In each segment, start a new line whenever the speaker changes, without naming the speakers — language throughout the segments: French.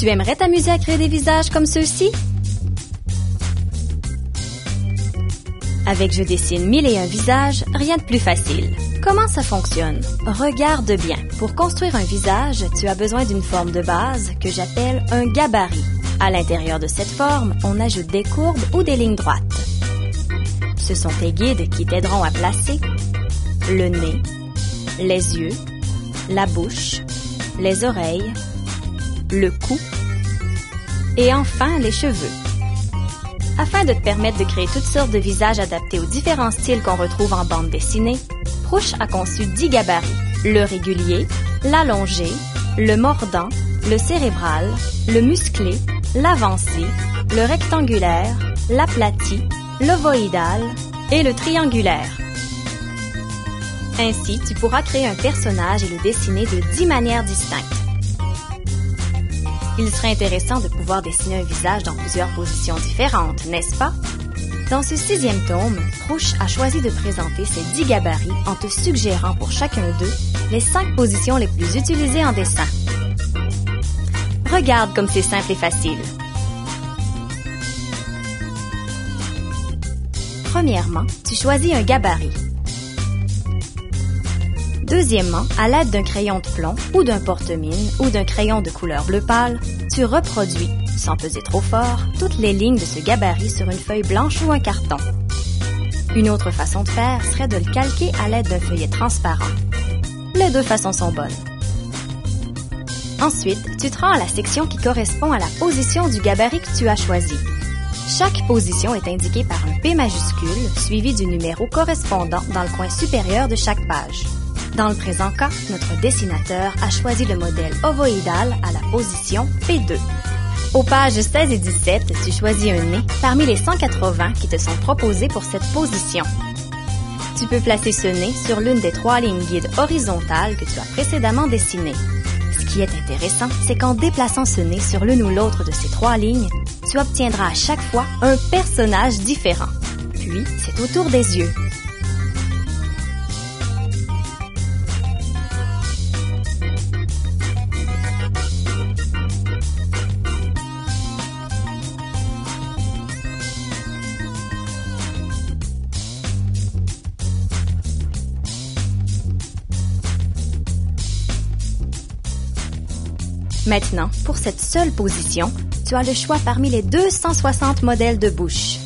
Tu aimerais t'amuser à créer des visages comme ceux-ci? Avec Je dessine 1001 visages, rien de plus facile. Comment ça fonctionne? Regarde bien. Pour construire un visage, tu as besoin d'une forme de base que j'appelle un gabarit. À l'intérieur de cette forme, on ajoute des courbes ou des lignes droites. Ce sont tes guides qui t'aideront à placer le nez, les yeux, la bouche, les oreilles, le cou et enfin les cheveux. Afin de te permettre de créer toutes sortes de visages adaptés aux différents styles qu'on retrouve en bande dessinée, Prouch a conçu 10 gabarits. Le régulier, l'allongé, le mordant, le cérébral, le musclé, l'avancé, le rectangulaire, l'aplati, l'ovoïdal et le triangulaire. Ainsi, tu pourras créer un personnage et le dessiner de 10 manières distinctes. Il serait intéressant de pouvoir dessiner un visage dans plusieurs positions différentes, n'est-ce pas? Dans ce 6e tome, Prouch a choisi de présenter ces 10 gabarits en te suggérant pour chacun d'eux les 5 positions les plus utilisées en dessin. Regarde comme c'est simple et facile. Premièrement, tu choisis un gabarit. Deuxièmement, à l'aide d'un crayon de plomb ou d'un porte-mine ou d'un crayon de couleur bleu pâle, tu reproduis, sans peser trop fort, toutes les lignes de ce gabarit sur une feuille blanche ou un carton. Une autre façon de faire serait de le calquer à l'aide d'un feuillet transparent. Les deux façons sont bonnes. Ensuite, tu te rends à la section qui correspond à la position du gabarit que tu as choisi. Chaque position est indiquée par un P majuscule suivi du numéro correspondant dans le coin supérieur de chaque page. Dans le présent cas, notre dessinateur a choisi le modèle ovoïdal à la position P2. Aux pages 16 et 17, tu choisis un nez parmi les 180 qui te sont proposés pour cette position. Tu peux placer ce nez sur l'une des 3 lignes guides horizontales que tu as précédemment dessinées. Ce qui est intéressant, c'est qu'en déplaçant ce nez sur l'une ou l'autre de ces 3 lignes, tu obtiendras à chaque fois un personnage différent. Puis, c'est au tour des yeux. Maintenant, pour cette seule position, tu as le choix parmi les 260 modèles de bouche.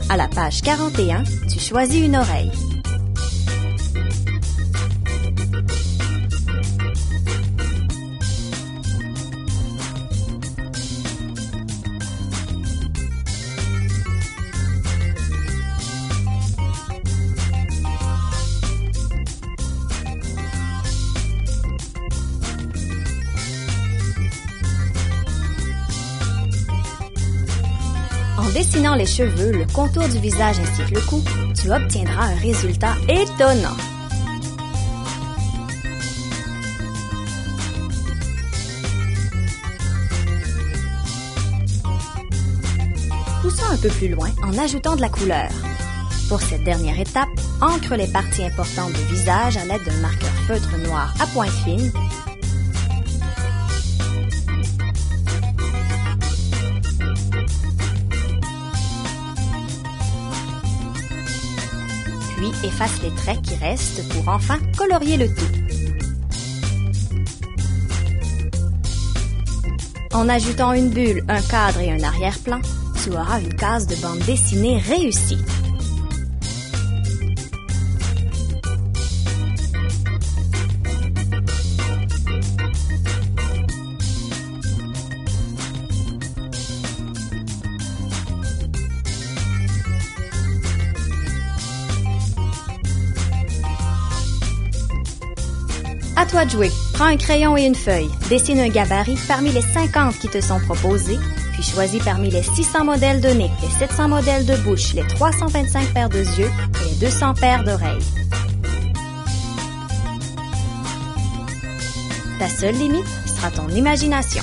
À la page 41, tu choisis une oreille. En dessinant les cheveux, le contour du visage ainsi que le cou, tu obtiendras un résultat étonnant. Poussons un peu plus loin en ajoutant de la couleur. Pour cette dernière étape, encre les parties importantes du visage à l'aide d'un marqueur feutre noir à pointe fine. Puis efface les traits qui restent pour enfin colorier le tout. En ajoutant une bulle, un cadre et un arrière-plan, tu auras une case de bande dessinée réussie. À toi de jouer. Prends un crayon et une feuille. Dessine un gabarit parmi les 50 qui te sont proposés, puis puis choisis parmi les 600 modèles de nez, les 700 modèles de bouche, les 325 paires de yeux et les 200 paires d'oreilles. Ta seule limite sera ton imagination.